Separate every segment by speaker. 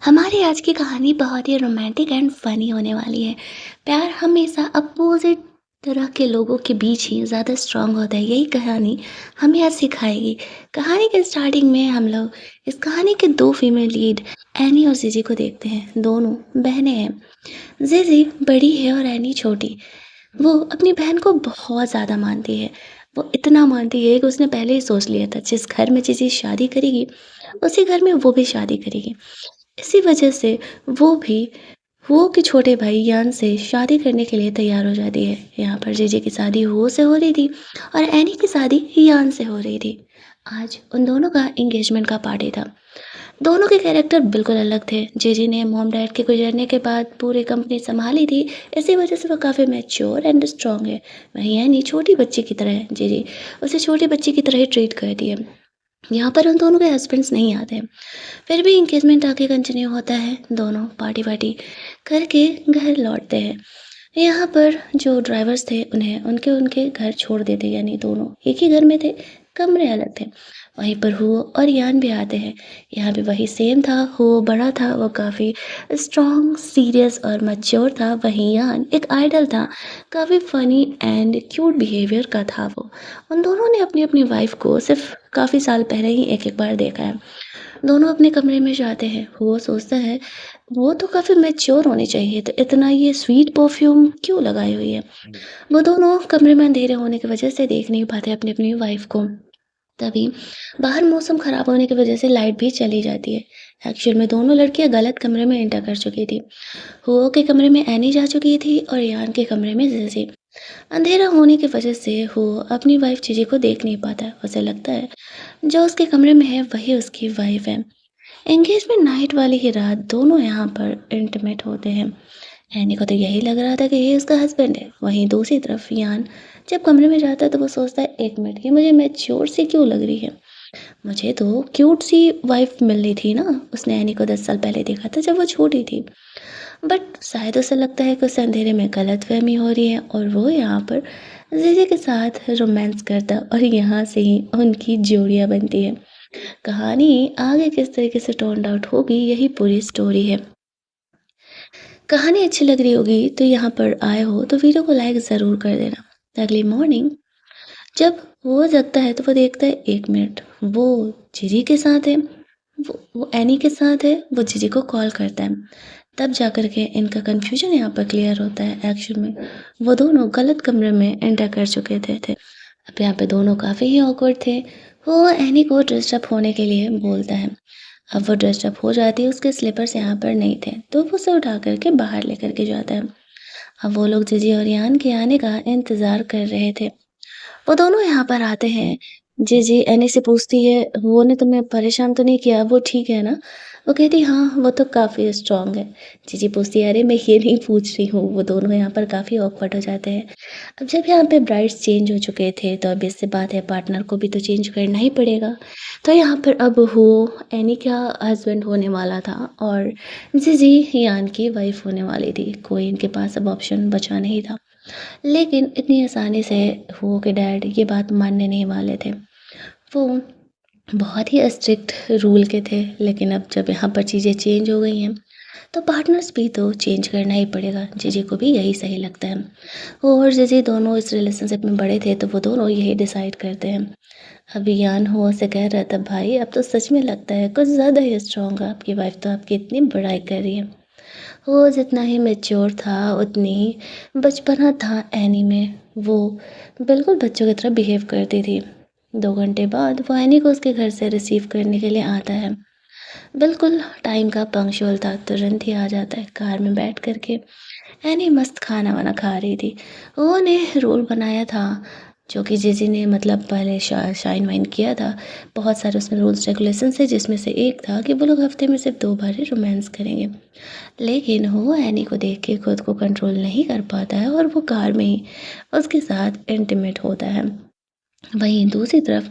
Speaker 1: हमारी आज की कहानी बहुत ही रोमांटिक एंड फनी होने वाली है। प्यार हमेशा अपोजिट तरह के लोगों के बीच ही ज़्यादा स्ट्रांग होता है, यही कहानी हमें आज सिखाएगी। कहानी के स्टार्टिंग में हम लोग इस कहानी के दो फीमेल लीड एनी और जीजी को देखते हैं। दोनों बहनें हैं। जीजी बड़ी है और एनी छोटी। वो अपनी बहन को बहुत ज़्यादा मानती है। वो इतना मानती है कि उसने पहले ही सोच लिया था जिस घर में जीजी शादी करेगी उसी घर में वो भी शादी करेगी। इसी वजह से वो भी वो के छोटे भाई यान से शादी करने के लिए तैयार हो जाती है। यहाँ पर जीजी की शादी हो से हो रही थी और एनी की शादी यान से हो रही थी। आज उन दोनों का एंगेजमेंट का पार्टी था। दोनों के कैरेक्टर बिल्कुल अलग थे। जीजी ने मॉम डैड के गुजरने के बाद पूरी कंपनी संभाली थी, इसी वजह से वो काफ़ी मैच्योर एंड स्ट्रांग है। वहीं एनी छोटी बच्ची की तरह है। जीजी उसे छोटी बच्ची की तरह ही ट्रीट करती है। यहाँ पर उन दोनों के हस्बैंड्स नहीं आते हैं। फिर भी एंगेजमेंट आगे कंटिन्यू होता है। दोनों पार्टी वार्टी करके घर लौटते हैं। यहाँ पर जो ड्राइवर्स थे उन्हें उनके उनके घर छोड़ देते, यानी दोनों एक ही घर में थे, कमरे अलग थे। वहीं पर हुओ और यान भी आते हैं। यहाँ भी वही सेम था। हुओ बड़ा था, वो काफ़ी स्ट्रॉन्ग सीरियस और मैच्योर था। वहीं यान एक आइडल था, काफ़ी फनी एंड क्यूट बिहेवियर का था वो। उन दोनों ने अपनी अपनी वाइफ को सिर्फ काफ़ी साल पहले ही एक एक बार देखा है। दोनों अपने कमरे में जाते हैं। वो सोचता है वो तो काफ़ी मैच्योर होनी चाहिए, तो इतना ये स्वीट परफ्यूम क्यों लगाई हुई है। वो दोनों कमरे में अंधेरे होने की वजह से देख नहीं पाते अपनी अपनी वाइफ को। तभी बाहर मौसम खराब होने की वजह से लाइट भी चली जाती है। एक्चुअल में दोनों लड़कियां गलत कमरे में एंटर कर चुकी थी। हुओ के कमरे में एनी जा चुकी थी और यान के कमरे में जिजी। अंधेरा होने की वजह से वो अपनी वाइफ जीजी को देख नहीं पाता। उसे लगता है जो उसके कमरे में है वही उसकी वाइफ है। एंगेजमेंट नाइट वाली ही रात दोनों यहाँ पर इंटीमेट होते हैं। एनी को तो यही लग रहा था कि ये उसका हस्बैंड है। वहीं दूसरी तरफ यान जब कमरे में जाता है तो वो सोचता है, एक मिनट, ये मुझे मैच्योर सी क्यों लग रही है। मुझे तो क्यूट सी वाइफ मिल रही थी ना। उसने एनी को 10 साल पहले देखा था जब वो छोटी थी। बट शायद उसे लगता है कि उसे अंधेरे में गलतफहमी हो रही है और वो यहाँ पर जीजी के साथ रोमांस करता है और यहाँ से ही उनकी जोड़ियाँ बनती है। कहानी आगे किस तरीके से टर्न आउट होगी, यही पूरी स्टोरी है। कहानी अच्छी लग रही होगी तो यहाँ पर आए हो तो वीडियो को लाइक ज़रूर कर देना। अगली मॉर्निंग जब वो जगता है तो वो देखता है, एक मिनट, वो जीजी के साथ है। वो एनी के साथ है। वो जीजी को कॉल करता है। तब जाकर के इनका कन्फ्यूजन यहाँ पर क्लियर होता है। एक्चुअल में वो दोनों गलत कमरे में एंटर कर चुके थे। अब यहाँ पे दोनों काफ़ी ही ऑकवर्ड थे। वो एनी को ड्रेस्ड अप होने के लिए बोलता है। अब वो ड्रेस्ड अप हो जाती है, उसके स्लीपर्स यहाँ पर नहीं थे तो वो उसे उठा करके बाहर लेकर के जाता है। अब वो लोग जीजी और यान के आने का इंतज़ार कर रहे थे। वो दोनों यहाँ पर आते हैं। जीजी एनी से पूछती है, वो ने तुम्हें परेशान तो नहीं किया, वो ठीक है ना? वो कहती हाँ, वो तो काफ़ी स्ट्रॉन्ग है। जीजी पूछती है, अरे मैं ये नहीं पूछ रही हूँ। वो दोनों यहाँ पर काफ़ी ऑकवर्ड हो जाते हैं। अब जब यहाँ पे ब्राइड्स चेंज हो चुके थे तो अब इससे बात है, पार्टनर को भी तो चेंज करना ही पड़ेगा। तो यहाँ पर अब वो एनी का हस्बैंड होने वाला था और जीजी यान की वाइफ होने वाली थी। कोई इनके पास अब ऑप्शन बचा नहीं था। लेकिन इतनी आसानी से हुओ के डैड ये बात मानने नहीं वाले थे। वो बहुत ही स्ट्रिक्ट रूल के थे। लेकिन अब जब यहाँ पर चीज़ें चेंज हो गई हैं तो पार्टनर्स भी तो चेंज करना ही पड़ेगा। जीजी को भी यही सही लगता है। वो और जीजी दोनों इस रिलेशनशिप में बड़े थे तो वो दोनों यही डिसाइड करते हैं। अभी यान हुओ से कह रहा था, भाई अब तो सच में लगता है कुछ ज़्यादा ही स्ट्रॉन्ग है। आपकी वाइफ तो आपकी इतनी बड़ाई कर रही है। वो जितना ही मैच्योर था उतनी ही बचपना था एनी में। वो बिल्कुल बच्चों की तरह बिहेव करती थी। 2 घंटे बाद वो एनी को उसके घर से रिसीव करने के लिए आता है। बिल्कुल टाइम का पंक्चुअल था, तुरंत ही आ जाता है। कार में बैठ कर के एनी मस्त खाना वाना खा रही थी। उन्होंने रोल बनाया था जो कि जीजी ने मतलब पहले शाइन वाइन किया था। बहुत सारे उसमें रूल्स रेगुलेशन थे जिसमें से एक था कि वो लोग हफ्ते में सिर्फ 2 बार ही रोमांस करेंगे। लेकिन वो एनी को देख के खुद को कंट्रोल नहीं कर पाता है और वो कार में ही उसके साथ इंटीमेट होता है। वहीं दूसरी तरफ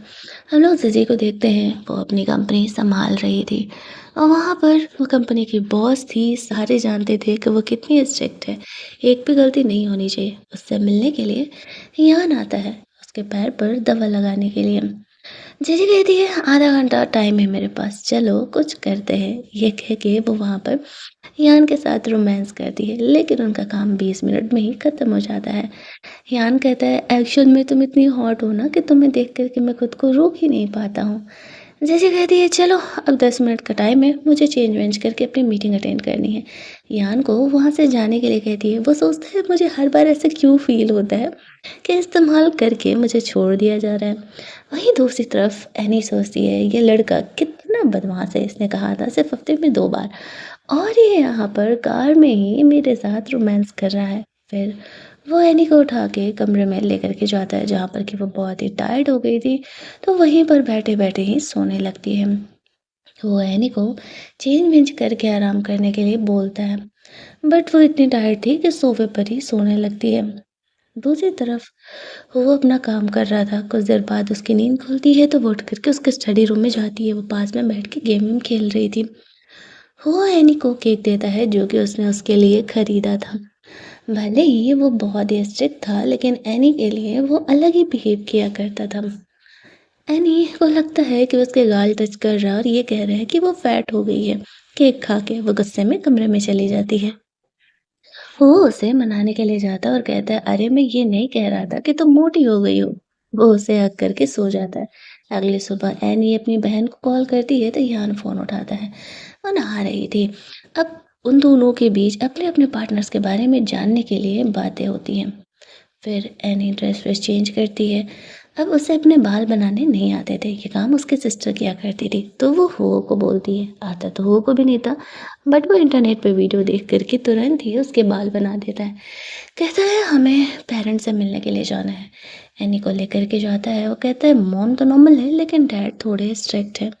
Speaker 1: हम लोग जीजी को देखते हैं, वो अपनी कंपनी संभाल रही थी और वहाँ पर वो कंपनी की बॉस थी। सारे जानते थे कि वो कितनी स्ट्रिक्ट है, एक भी गलती नहीं होनी चाहिए। उससे मिलने के लिए यान आता है उसके पैर पर दवा लगाने के लिए। जीजी कहती है आधा घंटा टाइम है मेरे पास, चलो कुछ करते हैं। ये कह के वो वहाँ पर यान के साथ रोमांस करती है, लेकिन उनका काम 20 मिनट में ही खत्म हो जाता है। यान कहता है एक्चुअल में तुम इतनी हॉट हो ना कि तुम्हें देख कर के मैं खुद को रोक ही नहीं पाता हूँ। जैसे कहती है चलो अब 10 मिनट का टाइम है, मुझे चेंज वेंज करके अपनी मीटिंग अटेंड करनी है। यान को वहाँ से जाने के लिए कहती है। वो सोचता है मुझे हर बार ऐसे क्यों फील होता है कि इस्तेमाल करके मुझे छोड़ दिया जा रहा है। वहीं दूसरी तरफ एनी सोचती है ये लड़का कितना बदमाश है, इसने कहा था सिर्फ हफ्ते में 2 बार और ये यहाँ पर कार में ही मेरे साथ रोमांस कर रहा है। फिर वो एनी को उठा के कमरे में लेकर के जाता है जहाँ पर कि वो बहुत ही टायर्ड हो गई थी, तो वहीं पर बैठे-बैठे ही सोने लगती है। वो एनी को चेंज-वेंज करके आराम करने के लिए बोलता है, बट वो इतनी टायर्ड थी कि सोफ़े पर ही सोने लगती है। दूसरी तरफ वो अपना काम कर रहा था, कुछ देर बाद उसकी नींद खुलती है तो वो उठ कर के उसके स्टडी रूम में जाती है, वो पास में बैठ के गेम वेम खेल रही थी। वो एनी को केक देता है जो कि उसने उसके लिए खरीदा था। भले ही वो बहुत ही स्ट्रिक्ट था, लेकिन एनी के लिए वो अलग ही बिहेव किया करता था। एनी को लगता है कि वो उसके गाल टच कर रहा है और ये कह रहा है कि वो फैट हो गई है। केक खा के वो गुस्से में कमरे में चली जाती है। वो उसे मनाने के लिए जाता है और कहता है अरे मैं ये नहीं कह रहा था कि तुम मोटी हो गई हो। वो उसे हक करके सो जाता है। अगली सुबह एनी अपनी बहन को कॉल करती है तो यान फोन उठाता है। वो नहा रही थी। अब उन दोनों के बीच अपने अपने पार्टनर्स के बारे में जानने के लिए बातें होती हैं। फिर एनी ड्रेस वेस चेंज करती है। अब उसे अपने बाल बनाने नहीं आते थे, ये काम उसकी सिस्टर किया करती थी, तो वो हो को बोलती है। आता तो हो को भी नहीं था, बट वो इंटरनेट पे वीडियो देख कर के तुरंत ही उसके बाल बना देता है। कहता है हमें पेरेंट्स से मिलने के लिए जाना है। एनी को लेकर के जाता है। वो कहता है मॉम तो नॉर्मल है लेकिन डैड थोड़े स्ट्रिक्ट है।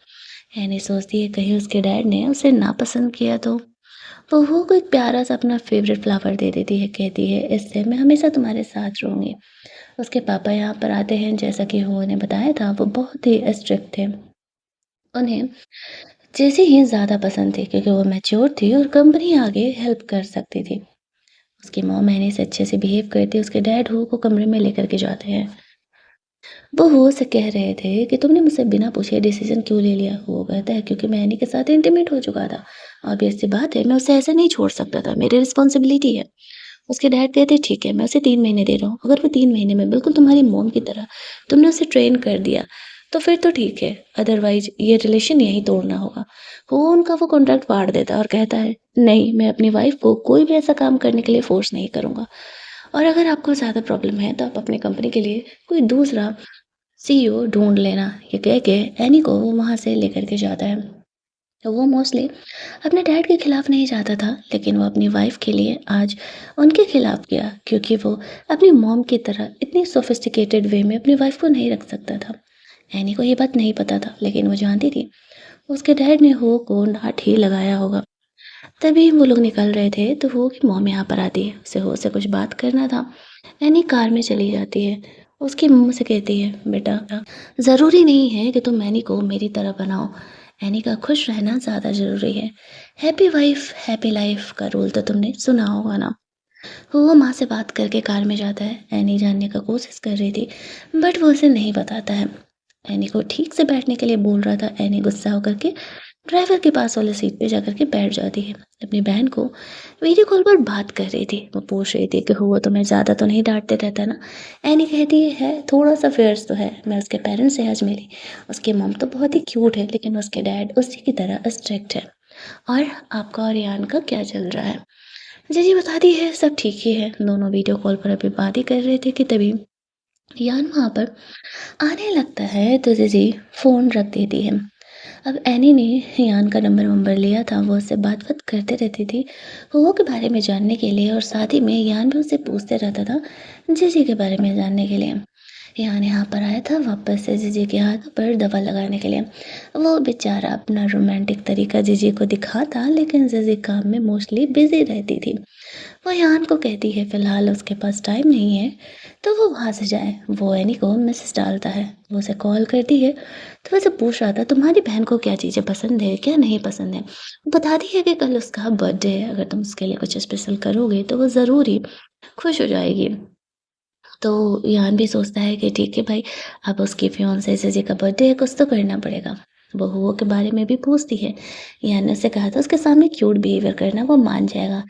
Speaker 1: एनी सोचती है कहीं उसके डैड ने उसे नापसंद किया तो। वो को एक प्यारा सा अपना फेवरेट फ्लावर दे देती है, कहती है इससे मैं हमेशा तुम्हारे साथ रहूँगी। उसके पापा यहाँ पर आते हैं, जैसा कि हो ने बताया था वो बहुत ही स्ट्रिक्ट थे। उन्हें जैसे ही ज़्यादा पसंद थी क्योंकि वो मैच्योर थी और कंपनी आगे हेल्प कर सकती थी। उसकी मॉम मैंने से अच्छे से बिहेव करती, उसके डैड हो को कमरे में लेकर के जाते हैं। वो हो से कह रहे थे कि तुमने मुझसे बिना पूछे डिसीजन क्यों ले लिया। वो कहता है क्योंकि मैं एनी के साथ इंटीमेट हो चुका था। ऑब्वियस सी बात है मैं उसे ऐसे नहीं छोड़ सकता था, मेरी रिस्पॉन्सिबिलिटी है। उसके डैड कहते ठीक है मैं उसे 3 महीने दे रहा हूँ, अगर वो 3 महीने में बिल्कुल तुम्हारी मॉम की तरह तुमने उसे ट्रेन कर दिया तो फिर तो ठीक है, अदरवाइज ये रिलेशन यहीं तोड़ना होगा। वो उनका वो कॉन्ट्रैक्ट फाड़ देता है और कहता है नहीं मैं अपनी वाइफ को कोई भी ऐसा काम करने के लिए फोर्स नहीं करूँगा, और अगर आपको ज़्यादा प्रॉब्लम है तो आप अपनी कंपनी के लिए कोई दूसरा सीईओ ढूंढ लेना। ये कह के एनी को वो वहाँ से लेकर के जाता है। तो वो मोस्टली अपने डैड के खिलाफ नहीं जाता था, लेकिन वो अपनी वाइफ के लिए आज उनके खिलाफ गया क्योंकि वो अपनी मॉम की तरह इतनी सोफिस्टिकेटेड वे में अपनी वाइफ को नहीं रख सकता था। एनी को ये बात नहीं पता था, लेकिन वो जानती थी उसके डैड ने हो को डांट ही लगाया होगा। तभी वो लोग निकल रहे थे तो वो की मॉम यहाँ पर आती है, उसे हो से कुछ बात करना था। एनी कार में चली जाती है। उसकी मम्मी से कहती है बेटा ज़रूरी नहीं है कि तुम एनी को मेरी तरह बनाओ, एनी का खुश रहना ज़्यादा ज़रूरी है। हैप्पी वाइफ हैप्पी लाइफ का रूल तो तुमने सुना होगा ना। वो माँ से बात करके कार में जाता है। एनी जानने का कोशिश कर रही थी, बट वो उसे नहीं बताता है। एनी को ठीक से बैठने के लिए बोल रहा था। एनी गुस्सा होकर के ड्राइवर के पास वाले सीट पे जाकर के बैठ जाती है। अपनी बहन को वीडियो कॉल पर बात कर रही थी। वो पूछ रही थी कि हुआ तुम्हें ज़्यादा तो नहीं डांटते रहता ना। एनी कहती है थोड़ा सा फेयर्स तो है, मैं उसके पेरेंट्स से आज मिली। उसकी मॉम तो बहुत ही क्यूट है लेकिन उसके डैड उसी की तरह स्ट्रिक्ट है। और आपका और यान का क्या चल रहा है। जी बताती है सब ठीक ही है। दोनों वीडियो कॉल पर अभी बात ही कर रहे थे कि तभी यान वहाँ पर आने लगता है तो जीजी फ़ोन रख देती है। अब एनी ने यान का नंबर वंबर लिया था, वो उससे बात बात करते रहती थी हुओ के बारे में जानने के लिए, और साथ ही में यान भी उससे पूछते रहता था जीजी के बारे में जानने के लिए। यान यहाँ पर आया था वापस से जीजी के हाथ पर दवा लगाने के लिए। वो बेचारा अपना रोमांटिक तरीका जीजी को दिखाता, लेकिन जीजी काम में मोस्टली बिजी रहती थी। वो यान को कहती है फिलहाल उसके पास टाइम नहीं है तो वो वहाँ से जाए। वो एनी को मैसेज डालता है। वो उसे कॉल करती है तो वैसे पूछ रहा था तुम्हारी बहन को क्या चीज़ें पसंद है क्या नहीं पसंद है। बताती है कि कल उसका बर्थडे है, अगर तुम उसके लिए कुछ स्पेशल करोगे तो वो ज़रूर ही खुश हो जाएगी। तो यान भी सोचता है कि ठीक है भाई, अब उसकी फियांसे जीजी का बर्थडे है, कुछ तो करना पड़ेगा। वो हुओ के बारे में भी पूछती है। यान ने उससे कहा था उसके सामने क्यूट बिहेवियर करना वो मान जाएगा।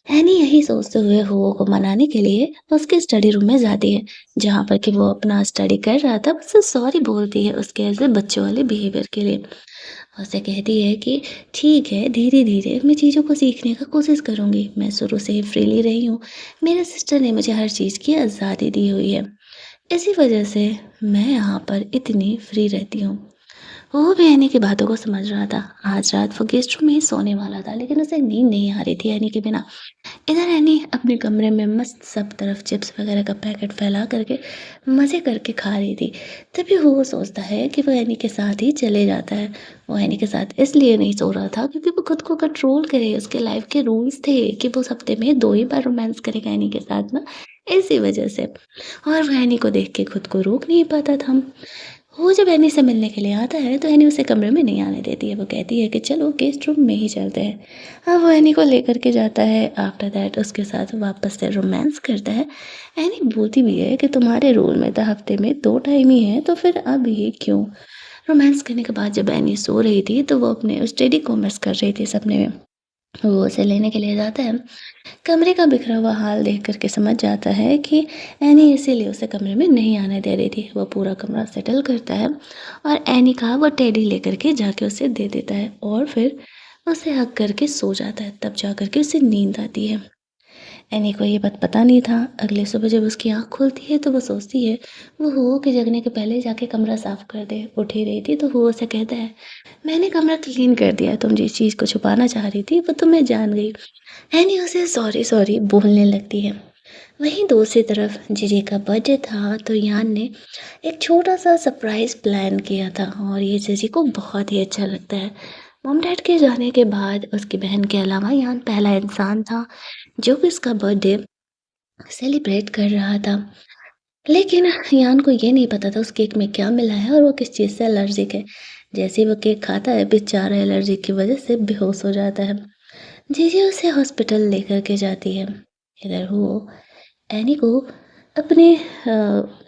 Speaker 1: एनी यही सोचते हुए हुओ को मनाने के लिए उसके स्टडी रूम में जाती है, जहाँ पर कि वो अपना स्टडी कर रहा था। उससे सॉरी बोलती है उसके ऐसे बच्चों वाले बिहेवियर के लिए। उससे कहती है कि ठीक है, धीरे-धीरे मैं चीज़ों को सीखने का कोशिश करूँगी। मैं शुरू से ही फ्रीली रही हूँ। मेरे सिस्टर ने मुझे हर चीज़ की आज़ादी दी हुई है। इसी वजह से मैं यहाँ पर इतनी फ्री रहती हूँ। वो भी एनी की बातों को समझ रहा था। आज रात वो गेस्ट रूम में ही सोने वाला था, लेकिन उसे नींद नहीं आ रही थी एनी के बिना। इधर एनी अपने कमरे में मस्त सब तरफ चिप्स वगैरह का पैकेट फैला करके मज़े करके खा रही थी। तभी वो सोचता है कि वो एनी के साथ ही चले जाता है। वो एनी के साथ इसलिए नहीं सो रहा था क्योंकि वो खुद को कंट्रोल करे। उसके लाइफ के रूल्स थे कि वो हफ्ते में 2 ही बार रोमांस करेगा एनी के साथ ना, इसी वजह से। और वो एनी को देख के खुद को रोक नहीं पाता था। वो जब एनी से मिलने के लिए आता है तो एनी उसे कमरे में नहीं आने देती है। वो कहती है कि चलो गेस्ट रूम में ही चलते हैं। अब वो एनी को लेकर के जाता है। आफ्टर दैट उसके साथ वापस से रोमांस करता है। एनी बोलती भी है कि तुम्हारे रूल में तो हफ्ते में 2 टाइम ही है, तो फिर अब ये क्यों? रोमांस करने के बाद जब एनी सो रही थी तो वो अपने स्टडी कॉमर्स कर रही थी सपने में। वो उसे लेने के लिए जाता है। कमरे का बिखरा हुआ हाल देख कर के समझ जाता है कि एनी इसीलिए उसे कमरे में नहीं आने दे रही थी। वो पूरा कमरा सेटल करता है और एनी का वो टेडी लेकर के जाके उसे दे देता है और फिर उसे हग करके सो जाता है। तब जा कर के उसे नींद आती है। एनी को ये बात पता नहीं था। अगली सुबह जब उसकी आँख खुलती है तो वो सोचती है वो हुओ के जगने के पहले जाके कमरा साफ कर दे। उठ ही रही थी तो हुओ से कहता है, मैंने कमरा क्लीन कर दिया। तुम जिस चीज़ को छुपाना चाह रही थी वो तो मैं जान गई। एनी उसे सॉरी सॉरी बोलने लगती है। वहीं दूसरी तरफ जीजी का बर्थडे था तो यान ने एक छोटा सा सरप्राइज प्लान किया था और ये जीजी को बहुत ही अच्छा लगता है। मॉम डैड के जाने के बाद उसकी बहन के अलावा यान पहला इंसान था जो कि उसका बर्थडे सेलिब्रेट कर रहा था। लेकिन यान को ये नहीं पता था उस केक में क्या मिला है और वो किस चीज़ से एलर्जिक है। जैसे ही वो केक खाता है बेचारा एलर्जी की वजह से बेहोश हो जाता है। जीजी उसे हॉस्पिटल लेकर के जाती है। इधर वो एनी को अपने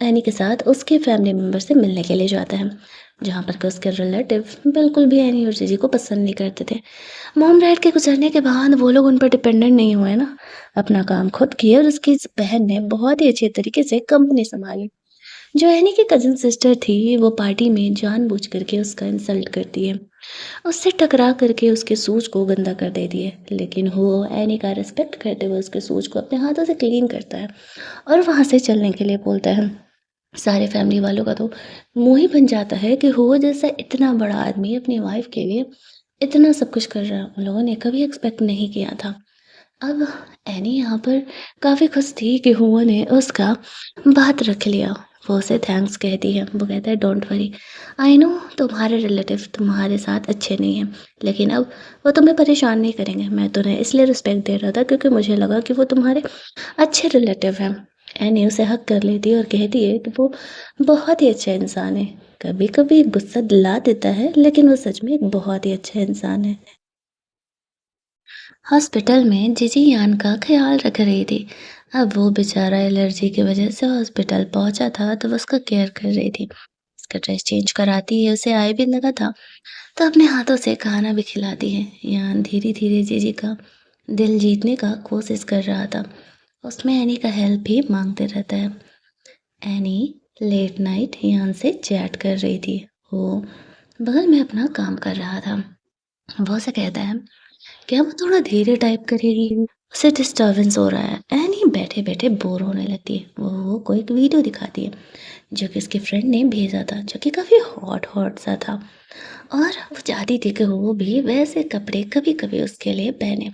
Speaker 1: एनी के साथ उसके फैमिली मेंबर से मिलने के लिए जाता है, जहाँ पर कि उसके रिलेटिव बिल्कुल भी एनी और जीजी को पसंद नहीं करते थे। मॉम डैड के गुजरने के बाद वो लोग उन पर डिपेंडेंट नहीं हुए ना, अपना काम खुद किए और उसकी इस बहन ने बहुत ही अच्छे तरीके से कंपनी संभाली। जो एनी की कज़न सिस्टर थी, वो पार्टी में जानबूझ करके उसका इंसल्ट करती है। उससे टकरा करके उसके शूज़ को गंदा कर देती है, लेकिन वो एनी का रिस्पेक्ट करते हुए उसके शूज़ को अपने हाथों से क्लीन करता है और वहाँ से चलने के लिए बोलता है। सारे फैमिली वालों का तो मुँह ही बन जाता है कि वो जैसा इतना बड़ा आदमी अपनी वाइफ़ के लिए इतना सब कुछ कर रहा है, उन लोगों ने कभी एक्सपेक्ट नहीं किया था। अब एनी यहाँ पर काफ़ी खुश थी कि हुआ ने उसका बात रख लिया। वो उसे थैंक्स कहती है। वो कहता है डोंट वरी, आई नो तुम्हारे रिलेटिव तुम्हारे साथ अच्छे नहीं हैं, लेकिन अब वो तुम्हें परेशान नहीं करेंगे। मैं तुम्हें इसलिए रिस्पेक्ट दे रहा था क्योंकि मुझे लगा कि वो तुम्हारे अच्छे रिलेटिव हैं। एनी उसे हक कर लेती है और कहती है कि वो बहुत ही अच्छा इंसान है। कभी-कभी गुस्सा दिला देता है, लेकिन वो सच में एक बहुत ही अच्छा इंसान है। हॉस्पिटल में जीजी यान का ख्याल रख रही थी। अब वो बेचारा एलर्जी की वजह से हॉस्पिटल पहुंचा था तो वो उसका केयर कर रही थी। उसका ड्रेस चेंज कराती है, उसे आई भी लगा था तो अपने हाथों से खाना भी खिलाती है। यान धीरे धीरे जीजी का दिल जीतने का कोशिश कर रहा था। उसमें एनी का हेल्प भी मांगते रहता है। एनी लेट नाइट यान से चैट कर रही थी। वो बगल में अपना काम कर रहा था। वो उसे कहता है क्या वो थोड़ा धीरे टाइप करेगी? उसे डिस्टर्बेंस हो रहा है। एनी बैठे-बैठे बोर होने लगती है। वो कोई एक वीडियो दिखाती है, जो कि उसके फ्रेंड ने भेजा था, जो कि काफ़ी हॉट-हॉट सा था और वो चाहती थी कि वो भी वैसे कपड़े कभी-कभी उसके लिए पहने।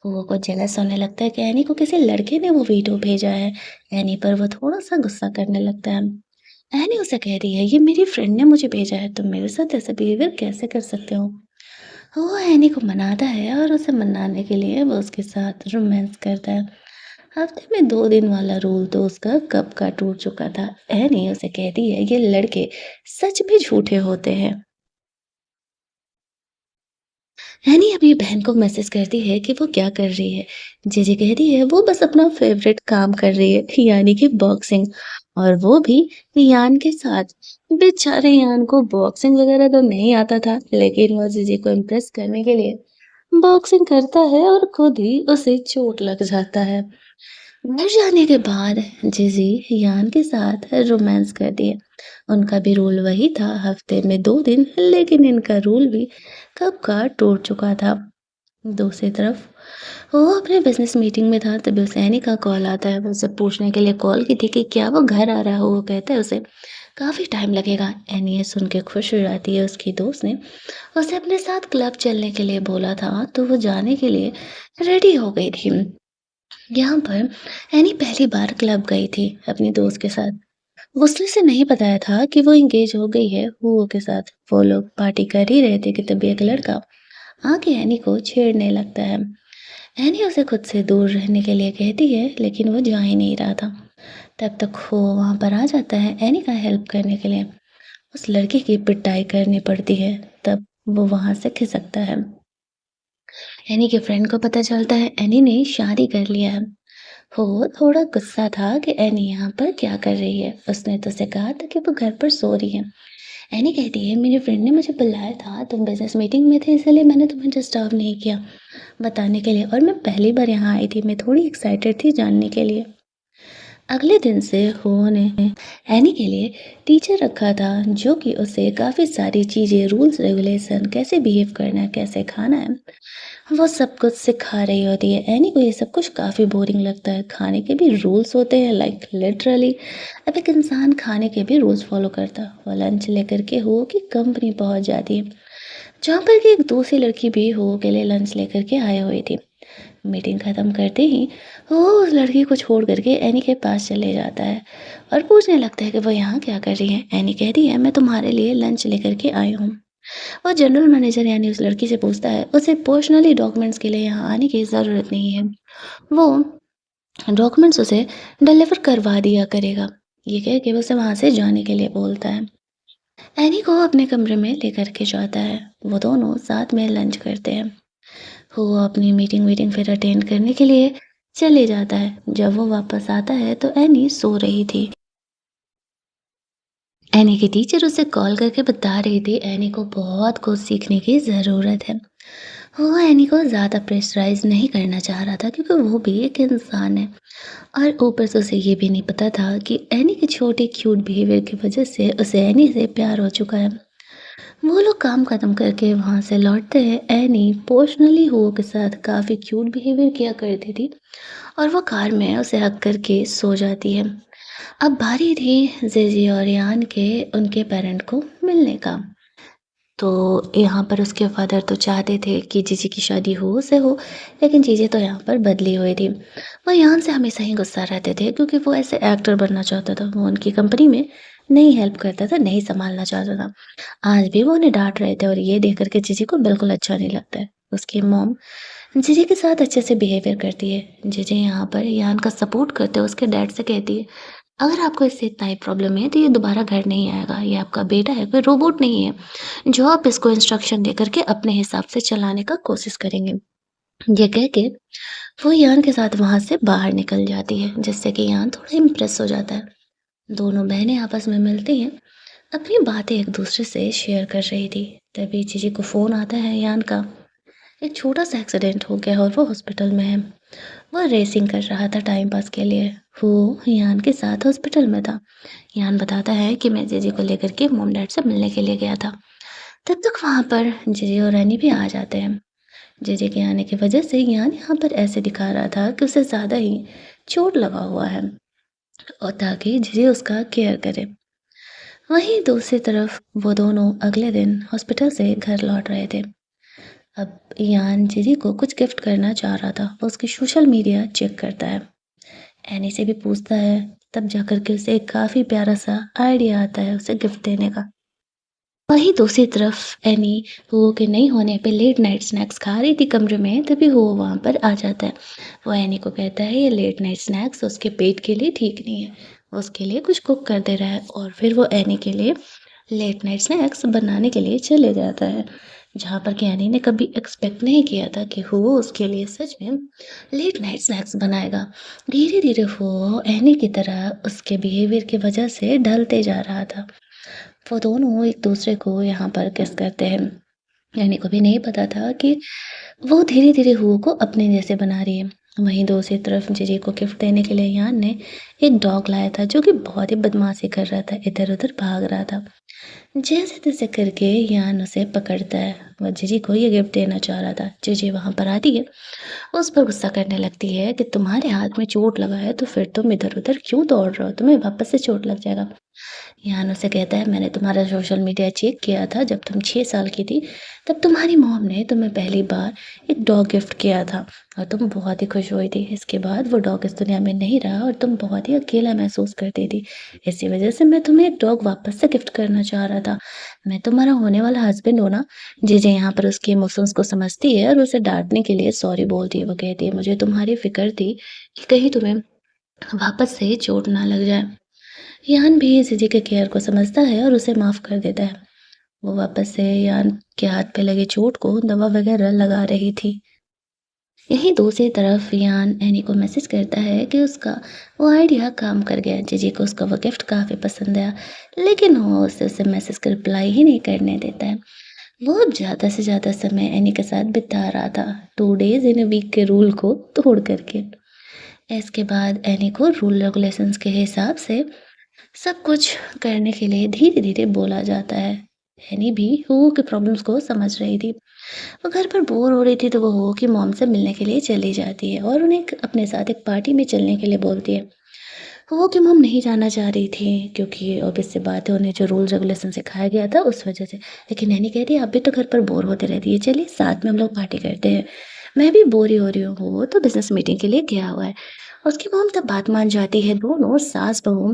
Speaker 1: वो को जेलस होने लगता है कि एनी को किसी लड़के ने वो वीडियो भेजा है। एनी पर वो थोड़ा-सा गुस्सा करने लगता है। एनी उसे कह रही है, "ये मेरी फ्रेंड ने मुझे भेजा है, तुम मेरे साथ ऐसा बिहेवियर कैसे कर सकते हो?" वो एनी को मनाता है और उसे मनाने के लिए वो उसके साथ रोमांस करता है। हफ्ते में 2 दिन वाला रूल तो उसका कब का टूट चुका था। एनी उसे कहती है ये लड़के सच में झूठे होते हैं। हैनी अपनी बहन को मैसेज करती है कि वो क्या कर रही है। जीजी कहती है वो बस अपना फेवरेट काम कर रही है, यानी कि बॉक्सिंग, और वो भी यान के साथ। बेचारे यान को बॉक्सिंग वगैरह तो नहीं आता था, लेकिन वो जीजी को इम्प्रेस करने के लिए बॉक्सिंग करता है और खुद ही उसे चोट लग जाता है। घर जाने के बाद जिजी यान के साथ रोमांस करती है। उनका भी रूल वही था, हफ्ते में 2 दिन, लेकिन इनका रूल भी कब का टूट चुका था। दूसरी तरफ वो अपने बिजनेस मीटिंग में था, तभी उसे एनी का कॉल आता है। वो उससे पूछने के लिए कॉल की थी कि क्या वो घर आ रहा हो। वो कहता है उसे काफी टाइम लगेगा। एनी ये सुन के खुश हो जाती है। उसकी दोस्त ने उसे अपने साथ क्लब चलने के लिए बोला था, तो वो जाने के लिए रेडी हो गई थी। यहाँ पर एनी पहली बार क्लब गई थी अपनी दोस्त के साथ। उसने उसे नहीं बताया था कि वो एंगेज हो गई है हुओ के साथ। वो लोग पार्टी कर ही रहे थे कि तभी एक लड़का आके एनी को छेड़ने लगता है। एनी उसे खुद से दूर रहने के लिए कहती है, लेकिन वो जा ही नहीं रहा था। तब तक वो वहां पर आ जाता है एनी का हेल्प करने के लिए। उस लड़की की पिटाई करनी पड़ती है, तब वो वहां से खिसकता है। एनी के फ्रेंड को पता चलता है एनी ने शादी कर लिया है। वो थोड़ा गुस्सा था कि एनी यहाँ पर क्या कर रही है। उसने तो उसे कहा था कि वो घर पर सो रही है। एनी कहती है मेरी फ्रेंड ने मुझे बुलाया था, तुम बिजनेस मीटिंग में थे, इसलिए मैंने तुम्हें डिस्टर्ब नहीं किया बताने के लिए, और मैं पहली बार यहाँ आई थी, मैं थोड़ी एक्साइटेड थी जानने के लिए। अगले दिन से हो ने एनी के लिए टीचर रखा था, जो कि उसे काफ़ी सारी चीज़ें, रूल्स रेगुलेशन, कैसे बिहेव करना है, कैसे खाना है, वो सब कुछ सिखा रही होती है। एनी को ये सब कुछ काफ़ी बोरिंग लगता है। खाने के भी रूल्स होते हैं, लाइक लिटरली अब एक इंसान खाने के भी रूल्स फॉलो करता। वो लंच लेकर के हो कि कंपनी पहुंच जाती है, जहाँ पर कि एक दूसरी लड़की भी हो के लिए लंच लेकर के आई हुई थी। मीटिंग खत्म करते ही वो उस लड़की को छोड़ करके एनी के पास चले जाता है और पूछने लगता है कि वो यहाँ क्या कर रही है। एनी कहती है मैं तुम्हारे लिए लंच लेकर के आई हूँ। और जनरल मैनेजर यानी उस लड़की से पूछता है उसे पर्सनली डॉक्यूमेंट्स के लिए यहाँ आने की ज़रूरत नहीं है, वो डॉक्यूमेंट्स उसे डिलीवर करवा दिया करेगा। ये कह के वो उसे वहाँ से जाने के लिए बोलता है। एनी को अपने कमरे में लेकर के जाता है। वो दोनों साथ में लंच करते हैं। वो अपनी मीटिंग वीटिंग फिर अटेंड करने के लिए चले जाता है। जब वो वापस आता है तो एनी सो रही थी। एनी की टीचर उसे कॉल करके बता रही थी एनी को बहुत कुछ सीखने की ज़रूरत है। वो एनी को ज़्यादा प्रेशराइज़ नहीं करना चाह रहा था, क्योंकि वो भी एक इंसान है। और ऊपर से उसे ये भी नहीं पता था कि एनी के छोटे क्यूट बिहेवियर की वजह से उसे एनी से प्यार हो चुका है। वो लोग काम खत्म करके वहाँ से लौटते हैं। एनी पर्सनली हुओ के साथ काफ़ी क्यूट बिहेवियर किया करती थी और वो कार में उसे हक करके सो जाती है। अब बारी थी जेजी और यान के उनके पेरेंट को मिलने का। तो यहाँ पर उसके फादर तो चाहते थे कि जीजी की शादी हो से हो, लेकिन चीज़ें तो यहाँ पर बदली हुई थी। वो यान से हमेशा ही गुस्सा रहते थे, क्योंकि वो ऐसे एक्टर बनना चाहता था। वो उनकी कंपनी में नहीं हेल्प करता था, नहीं संभालना चाहता था। आज भी वो उन्हें डांट रहे थे और ये देख कर के जीजी को बिल्कुल अच्छा नहीं लगता है। उसकी मॉम जीजी के साथ अच्छे से बिहेवियर करती है। जीजी यहाँ पर यान का सपोर्ट करते हुए उसके डैड से कहती है अगर आपको इससे इतना ही प्रॉब्लम है तो ये दोबारा घर नहीं आएगा। ये आपका बेटा है, कोई रोबोट नहीं है जो आप इसको इंस्ट्रक्शन दे करके अपने हिसाब से चलाने का कोशिश करेंगे। ये कह के वो यान के साथ वहां से बाहर निकल जाती है, जिससे कि यान थोड़ा इम्प्रेस हो जाता है। दोनों बहनें आपस में मिलती हैं, अपनी बातें एक दूसरे से शेयर कर रही थी। तभी जीजी को फोन आता है यान का। एक छोटा सा एक्सीडेंट हो गया और वो हॉस्पिटल में है। वो रेसिंग कर रहा था टाइम पास के लिए। वो यान के साथ हॉस्पिटल में था। यान बताता है कि मैं जीजी को लेकर के मॉम डैड से मिलने के लिए गया था। तब तक वहाँ पर जीजी और रैनी भी आ जाते हैं। जीजी के आने की वजह से यान यहाँ पर ऐसे दिखा रहा था कि उसे ज़्यादा ही चोट लगा हुआ है, और ताकि जीजी उसका केयर करे। वहीं दूसरी तरफ वो दोनों अगले दिन हॉस्पिटल से घर लौट रहे थे। अब यान जीजी को कुछ गिफ्ट करना चाह रहा था। वो उसकी सोशल मीडिया चेक करता है, एनी से भी पूछता है। तब जाकर के उसे एक काफ़ी प्यारा सा आइडिया आता है उसे गिफ्ट देने का। वहीं दूसरी तरफ एनी हुओ के नहीं होने पे लेट नाइट स्नैक्स खा रही थी कमरे में, तभी हुओ वहाँ पर आ जाता है। वो एनी को कहता है ये लेट नाइट स्नैक्स उसके पेट के लिए ठीक नहीं है। वो उसके लिए कुछ कुक कर दे रहा है और फिर वो एनी के लिए लेट नाइट स्नैक्स बनाने के लिए चले जाता है। जहाँ पर कि एनी ने कभी एक्सपेक्ट नहीं किया था कि वो उसके लिए सच में लेट नाइट स्नैक्स बनाएगा। धीरे-धीरे वो एनी की तरह उसके बिहेवियर की वजह से ढलते जा रहा था। वो दोनों एक-दूसरे को यहाँ पर किस करते हैं। एनी को भी नहीं पता था कि वो धीरे-धीरे हुओ को अपने जैसे बना रही है। वहीं दूसरी तरफ जीजी को गिफ्ट देने के लिए यान ने एक डॉग लाया था जो कि बहुत ही बदमाशी कर रहा था, इधर-उधर भाग रहा था। जैसे-तैसे करके यान उसे पकड़ता है। वो जीजी को ये गिफ्ट देना चाह रहा था। जीजी वहाँ पर आती है, उस पर गुस्सा करने लगती है कि तुम्हारे हाथ में चोट लगा है तो फिर तुम इधर-उधर क्यों दौड़ रहे हो? तुम्हें वापस से चोट लग जाएगा। यान उसे कहता है मैंने तुम्हारा सोशल मीडिया चेक किया था जब तुम 6 साल की थी, तब तुम्हारी मॉम ने तुम्हें पहली बार एक डॉग गिफ्ट किया था और तुम बहुत ही खुश हुई थी। इसके बाद वो डॉग इस दुनिया में नहीं रहा और तुम बहुत ही अकेला महसूस करती थी। इसी वजह से मैं तुम्हें एक डॉग वापस से गिफ्ट करना चाह रहा था। मैं तुम्हारा होने वाला हस्बैंड हूँ ना। जीजे यहाँ पर उसके इमोशंस को समझती है और उसे डाँटने के लिए सॉरी बोलती है। वो कहती है मुझे तुम्हारी फ़िक्र थी कि कहीं तुम्हें वापस से चोट ना लग जाए। यान भी जीजे के केयर को समझता है और उसे माफ़ कर देता है। वो वापस से यान के हाथ पे लगी चोट को दवा वगैरह लगा रही थी। यहीं दूसरी तरफ यान एनी को मैसेज करता है कि उसका वो आइडिया काम कर गया। जीजी को उसका वो गिफ्ट काफ़ी पसंद आया, लेकिन वो उसे मैसेज का रिप्लाई ही नहीं करने देता है। वो अब ज़्यादा से ज़्यादा समय एनी के साथ बिता रहा था, 2 डेज़ इन अ वीक के रूल को तोड़ करके। इसके बाद एनी को रूल रेगुलेशंस के हिसाब से सब कुछ करने के लिए धीरे-धीरे बोला जाता है। एनी भी हुगो की प्रॉब्लम्स को समझ रही थी। वो घर पर बोर हो रही थी तो वो हुगो की मॉम से मिलने के लिए चली जाती है और उन्हें अपने साथ एक पार्टी में चलने के लिए बोलती है। हुगो की मॉम नहीं जाना चाह रही थी क्योंकि ऑब्वियस सी बात है उन्हें जो रूल रेगुलेशन सिखाया गया था उस वजह से। लेकिन एनी कहती है आप भी तो घर पर बोर होते रहती है, चलिए साथ में हम लोग पार्टी करते हैं। मैं भी बोर ही हो रही हूँ, वो तो बिज़नेस मीटिंग के लिए गया हुआ है। उसकी मॉम तब बात मान जाती है, दोनों सास-बहू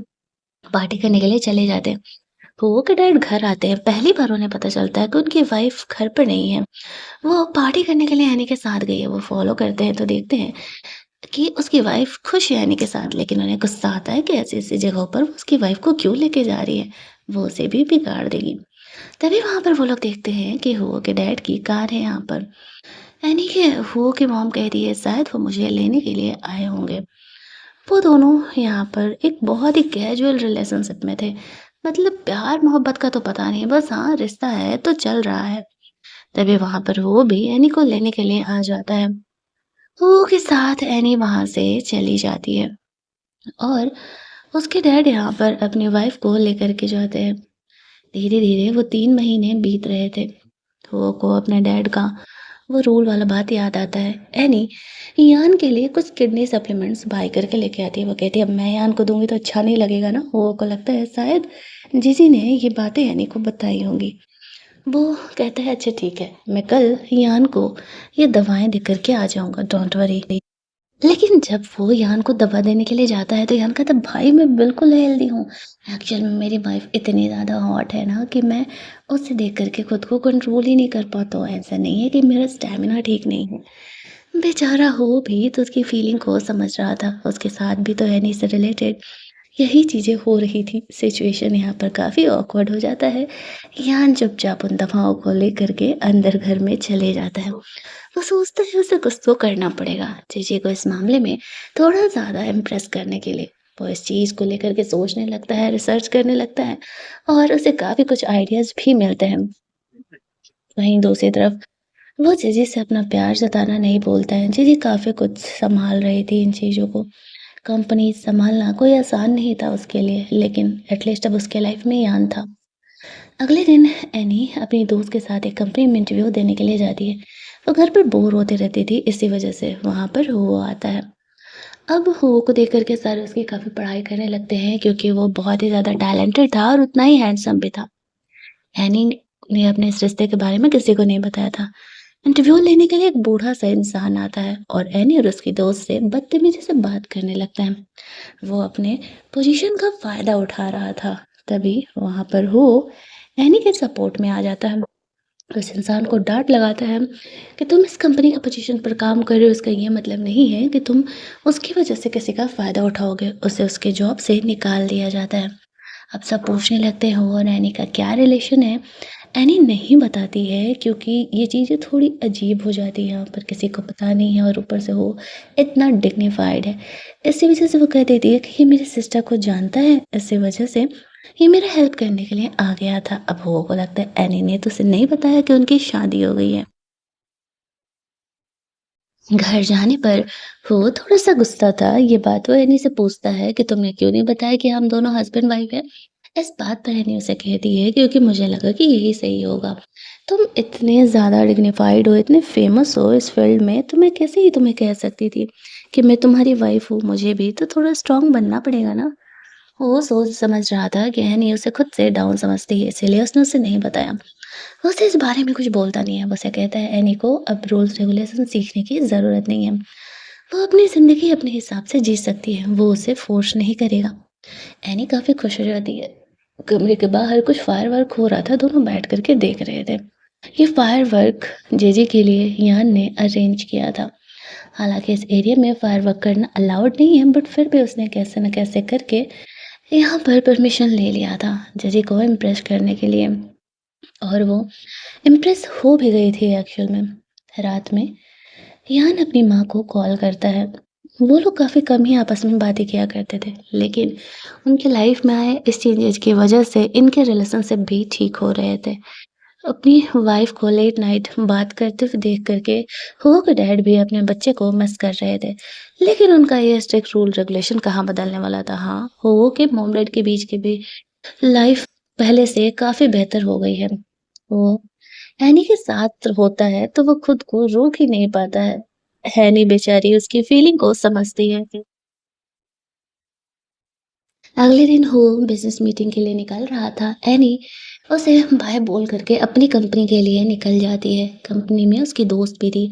Speaker 1: पार्टी करने के लिए चले जाते हैं। हुगो के डैड घर आते हैं, पहली बार उन्हें पता चलता है कि उनकी वाइफ़ घर पर नहीं है। वो पार्टी करने के लिए एनी के साथ गई है, वो फ़ॉलो करते हैं तो देखते हैं कि उसकी वाइफ़ खुश है एनी के साथ, लेकिन उन्हें गुस्सा आता है कि ऐसी-ऐसी जगहों पर वो उसकी वाइफ़ को क्यों लेके जा रही है, वो उसे भी बिगाड़ देगी। तभी वहाँ पर वो लोग देखते हैं कि हुगो के डैड की कार है यहाँ पर। एनी के हुगो की मॉम कहती है शायद वो मुझे लेने के लिए आए होंगे। वो दोनों यहाँ पर एक बहुत ही कैजुअल रिलेशनशिप में थे। मतलब प्यार-मोहब्बत का तो पता नहीं, बस हाँ, रिश्ता है तो चल रहा है। तभी वहाँ पर वो भी एनी को लेने के लिए आ जाता है। वो के साथ एनी वहाँ से चली जाती है और उसके डैड यहाँ पर अपनी वाइफ़ को लेकर के जाते हैं। धीरे-धीरे वो 3 महीने बीत रहे थे। वो को अपने डैड का वो रूल वाला बात याद आता है। एनी यान के लिए कुछ किडनी सप्लीमेंट्स बाय करके लेके आती है। वो कहती है अब मैं यान को दूँगी तो अच्छा नहीं लगेगा ना। वो को लगता है शायद जीजी ने ये बातें एनी को बताई होंगी। वो कहता है अच्छा ठीक है, मैं कल यान को ये दवाएँ दे कर के आ जाऊँगा, डोंट वरी। लेकिन जब वो यान को दवा देने के लिए जाता है तो यान कहता है भाई मैं बिल्कुल हेल्दी हूँ। एक्चुअल में मेरी वाइफ़ इतनी ज़्यादा हॉट है ना कि मैं उसे देख कर के खुद को कंट्रोल ही नहीं कर पाता हूँ। ऐसा नहीं है कि मेरा स्टैमिना ठीक नहीं है। बेचारा हो भी तो उसकी फीलिंग को समझ रहा था। उसके साथ भी तो एनी से रिलेटेड यही चीज़ें हो रही थी। सिचुएशन यहाँ पर काफ़ी ऑकवर्ड हो जाता है। यान चुपचाप उन दवाओं को लेकर के अंदर घर में चले जाता है। वो सोचता है उसे कुछ तो करना पड़ेगा जीजी को इस मामले में थोड़ा ज़्यादा इम्प्रेस करने के लिए। वो इस चीज़ को लेकर के सोचने लगता है, रिसर्च करने लगता है और उसे काफ़ी कुछ आइडियाज़ भी मिलते हैं। वहीं दूसरी तरफ वो जीजी से अपना प्यार जताना नहीं बोलता है। जीजी काफ़ी कुछ सँभाल रही थी इन चीज़ों को। कंपनी सँभालना कोई आसान नहीं था उसके लिए, लेकिन एटलीस्ट अब उसके लाइफ़ में यान था। अगले दिन एनी अपनी दोस्त के साथ एक कंपनी में इंटरव्यू देने के लिए जाती है। वो घर पर बोर होती रहती थी, इसी वजह से वहाँ पर हुगो आता है। अब हुगो को देख कर के सारे उसकी काफ़ी पढ़ाई करने लगते हैं क्योंकि वो बहुत ही ज़्यादा टैलेंटेड था और उतना ही हैंडसम भी था। एनी ने अपने इस रिश्ते के बारे में किसी को नहीं बताया था। इंटरव्यू लेने के लिए एक बूढ़ा-सा इंसान आता है और एनी और उसकी दोस्त से बदतमीज़ी से बात करने लगता है। वो अपने पोजीशन का फ़ायदा उठा रहा था। तभी वहाँ पर वो एनी के सपोर्ट में आ जाता है। उस इंसान को डाँट लगाता है कि तुम इस कंपनी का पोजीशन पर काम कर रहे हो इसका ये मतलब नहीं है कि तुम उसकी वज़ह से किसी का फ़ायदा उठाओगे। उसे उसके जॉब से निकाल दिया जाता है। अब सब पूछने लगते हैं वो और एनी का क्या रिलेशन है। एनी नहीं बताती है क्योंकि ये चीज़ें थोड़ी अजीब हो जाती हैं यहाँ पर किसी को पता नहीं है और ऊपर से वो इतना डिग्निफाइड है। इसी वज़ह से वो कह देती है कि ये मेरी सिस्टर को जानता है, इसी वज़ह से ये मेरा हेल्प करने के लिए आ गया था। अब वो को लगता है एनी ने तो उसे नहीं बताया कि उनकी शादी हो गई है। घर जाने पर वो थोड़ा-सा गुस्सा था, ये बात वो एनी से पूछता है कि तुमने क्यों नहीं बताया कि हम दोनों हस्बैंड वाइफ हैं? इस बात पर एनी उसे कहती है क्योंकि मुझे लगा कि यही सही होगा। तुम इतने ज़्यादा डिग्निफाइड हो, इतने फेमस हो इस फील्ड में, तो मैं कैसे ही तुम्हें कह सकती थी कि मैं तुम्हारी वाइफ हूँ, मुझे भी तो थोड़ा स्ट्रॉन्ग बनना पड़ेगा ना। वो सोच समझ रहा था कि एनी उसे खुद से डाउन समझती है, इसीलिए उसने उसे नहीं बताया। वो उसे इस बारे में कुछ बोलता नहीं है, वो उसे कहता है एनी को अब रूल्स रेगुलेशन सीखने की ज़रूरत नहीं है। वो अपनी ज़िंदगी अपने हिसाब से जी सकती है, वो उसे फ़ोर्स नहीं करेगा। एनी काफ़ी खुश हो जाती है। कमरे के बाहर कुछ फायरवर्क हो रहा था, दोनों बैठ कर के देख रहे थे। ये फायरवर्क जेजे के लिए यान ने अरेंज किया था। हालाँकि इस एरिया में फायरवर्क करना अलाउड नहीं है, बट फिर भी उसने कैसे न कैसे करके यहाँ पर परमिशन ले लिया था, जेजे को इम्प्रेस करने के लिए। और वो इम्प्रेस हो भी गई थी एक्चुअल में। रात में यान अपनी माँ को कॉल करता है। वो लोग काफ़ी कम ही आपस में बातें किया करते थे, लेकिन उनकी लाइफ में आए इस चेंजेज़ की वजह से इनके रिलेशनशिप भी ठीक हो रहे थे। अपनी वाइफ को लेट नाइट बात करते हुए देख कर के हुआ के डैड भी अपने बच्चे को मिस कर रहे थे। लेकिन उनका ये स्ट्रिक्ट रूल रेगुलेशन कहाँ बदलने वाला था। हाँ, हुआ के मॉम डैड के बीच की भी लाइफ पहले से काफ़ी बेहतर हो गई है। वो एनी के साथ होता है तो वो खुद को रोक ही नहीं पाता है। एनी बेचारी उसकी फीलिंग को समझती है। अगले दिन वो बिज़नेस मीटिंग के लिए निकल रहा था। एनी उसे बाय बोल करके अपनी कंपनी के लिए निकल जाती है। कंपनी में उसकी दोस्त भी थी।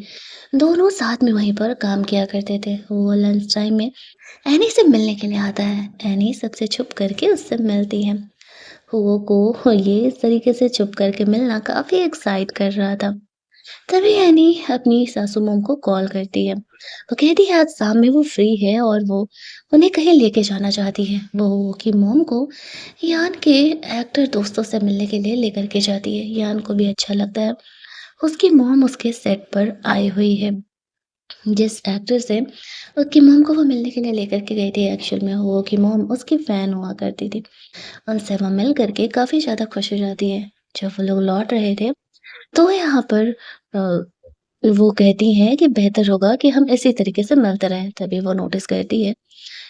Speaker 1: दोनों साथ में वहीं पर काम किया करते थे। वो लंच टाइम में एनी से मिलने के लिए आता है। एनी सबसे छुप करके उससे मिलती है। वो को ये इस तरीके से छुप करके मिलना काफ़ी एक्साइट कर रहा था। तभी एनी अपनी सासू मॉम को कॉल करती है। वो कहती है आज शाम में वो फ्री है और वो उन्हें कहीं लेके जाना चाहती है। वो की मॉम को यान के एक्टर दोस्तों से मिलने के लिए लेकर के जाती है। यान को भी अच्छा लगता है। उसकी मॉम उसके सेट पर आई हुई है। जिस एक्टर से उसकी मॉम को वो मिलने के लिए लेकर के गई थी एक्चुअल में वो की मॉम उसकी फ़ैन हुआ करती थी। उनसे वो मिल कर के काफ़ी ज़्यादा खुश हो जाती है। जब वो लोग लौट रहे थे तो यहाँ पर वो कहती हैं कि बेहतर होगा कि हम इसी तरीके से मिलते रहें। तभी वो नोटिस करती है,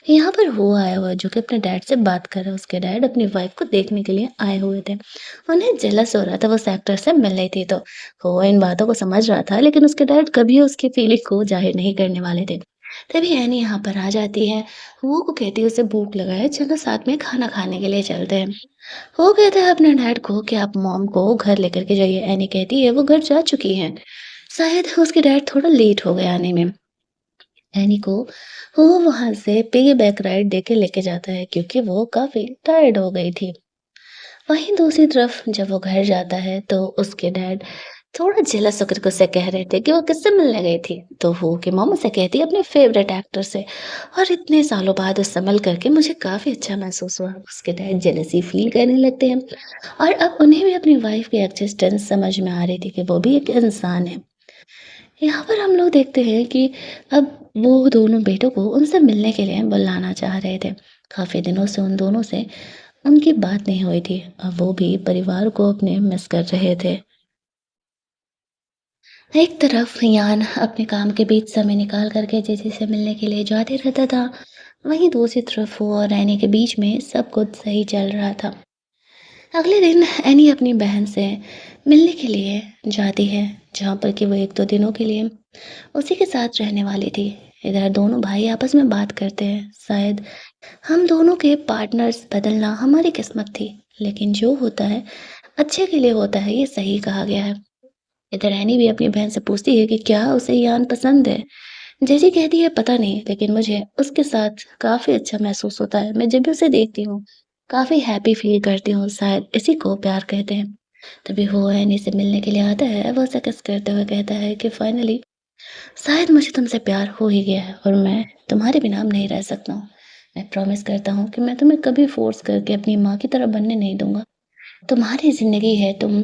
Speaker 1: यहाँ पर वो आया हुआ है जो कि अपने डैड से बात कर रहा है। उसके डैड अपनी वाइफ़ को देखने के लिए आए हुए थे। उन्हें जेलस हो रहा था वो उस एक्टर से मिल रही थी तो। वो इन बातों को समझ रहा था लेकिन उसके डैड कभी उसकी फीलिंग को ज़ाहिर नहीं करने वाले थे। तभी एनी यहाँ पर आ जाती है। वो को कहती है उसे भूख लगा है, चलो साथ में खाना खाने के लिए चलते हैं। वो कहता है अपने डैड को कि आप मॉम को घर लेकर के जाइए। एनी कहती है वो घर जा चुकी हैं। शायद उसके डैड थोड़ा लेट हो गए आने में। एनी को वो वहाँ से पिगीबैक राइड देके लेके जाता है क्योंकि वो काफ़ी टायर्ड हो गई थी। वहीं दूसरी तरफ जब वो घर जाता है तो उसके डैड थोड़ा जेलस होकर के उससे कह रहे थे कि वो किससे मिलने गई थी। तो वो की मॉम उसे कहती है अपने फेवरेट एक्टर से और इतने सालों बाद उससे मिल करके मुझे काफ़ी अच्छा महसूस हुआ। उसके डैड जेलसी फील करने लगते हैं और अब उन्हें भी अपनी वाइफ की एक्जिस्टेंस समझ में आ रही थी कि वो भी एक इंसान है। यहाँ पर हम लोग देखते हैं कि अब वो दोनों बेटों को उनसे मिलने के लिए बुलाना चाह रहे थे। काफ़ी दिनों से उन दोनों से उनकी बात नहीं हुई थी। अब वो भी परिवार को अपने मिस कर रहे थे। एक तरफ यान अपने काम के बीच समय निकाल कर के जेसी से मिलने के लिए जाते रहता था। वहीं दूसरी तरफ वो और रैनी के बीच में सब कुछ सही चल रहा था। अगले दिन एनी अपनी बहन से मिलने के लिए जाती है, जहाँ पर कि वो 1-2 दिनों के लिए उसी के साथ रहने वाली थी। इधर दोनों भाई आपस में बात करते हैं, शायद हम दोनों के पार्टनर्स बदलना हमारी किस्मत थी, लेकिन जो होता है अच्छे के लिए होता है, ये सही कहा गया है। इधर एनी भी अपनी बहन से पूछती है कि क्या उसे यान पसंद है। जेजी कहती है पता नहीं, लेकिन मुझे उसके साथ काफ़ी अच्छा महसूस होता है। मैं जब भी उसे देखती हूँ, काफ़ी हैप्पी फ़ील करती हूँ, शायद इसी को प्यार कहते हैं। तभी वो एनी से मिलने के लिए आता है, वो उसे किस करते हुए कहता है कि फाइनली शायद मुझे तुमसे प्यार हो ही गया है और मैं तुम्हारे बिना अब नहीं रह सकता हूँ। मैं प्रॉमिस करता हूँ कि मैं तुम्हें कभी फ़ोर्स करके अपनी माँ की तरह बनने नहीं दूँगा। तुम्हारी ज़िंदगी है, तुम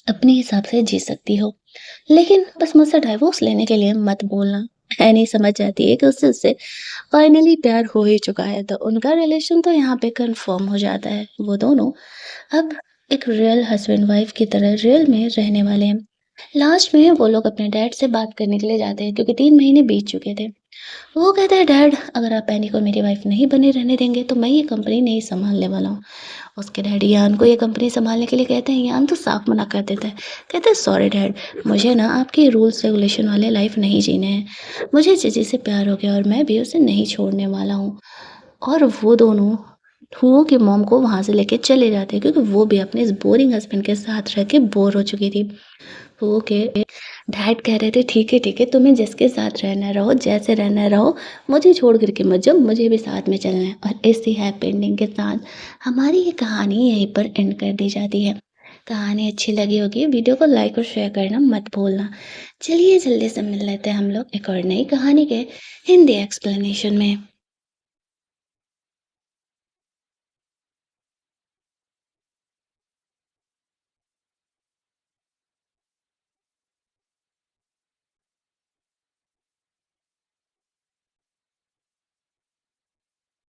Speaker 1: अपने हिसाब से जी सकती हो। लेकिन बस मुझसे डाइवोर्स लेने के लिए मत बोलना। एनी समझ जाती है कि उससे उससे फाइनली प्यार हो ही चुका है, तो उनका रिलेशन तो यहाँ पे कन्फर्म हो जाता है। वो दोनों अब एक रियल हस्बैंड वाइफ की तरह रियल में रहने वाले हैं। लास्ट में वो लोग अपने डैड से बात करने के लिए जाते हैं क्योंकि 3 महीने बीत चुके थे। वो कहते हैं, डैड अगर आप एनी को मेरी वाइफ नहीं बने रहने देंगे तो मैं ये कंपनी नहीं सँभालने वाला हूँ। उसके डैडी यान को ये कंपनी सँभालने के लिए कहते हैं, यान तो साफ मना कर देता है। कहता है, सॉरी डैड, मुझे ना आपके रूल्स रेगुलेशन वाले लाइफ नहीं जीने हैं। मुझे जीजी से प्यार हो गया और मैं भी उसे नहीं छोड़ने वाला हूँ। और वो दोनों हुओ की मॉम को वहाँ से लेके चले जाते हैं क्योंकि वो भी अपने इस बोरिंग हस्बैंड के साथ रह के बोर हो चुकी थी। हुओ के डैड कह रहे थे, ठीक है, तुम्हें जिसके साथ रहना रहो, जैसे रहना रहो, मुझे छोड़ कर के मत जाओ, मुझे भी साथ में चलना है। और इसी हैप्पी एंडिंग के साथ हमारी ये कहानी यहीं पर एंड कर दी जाती है। कहानी अच्छी लगी होगी, वीडियो को लाइक और शेयर करना मत भूलना। चलिए जल्दी से मिल लेते हैं हम लोग एक और नई कहानी के हिंदी एक्सप्लेनेशन में।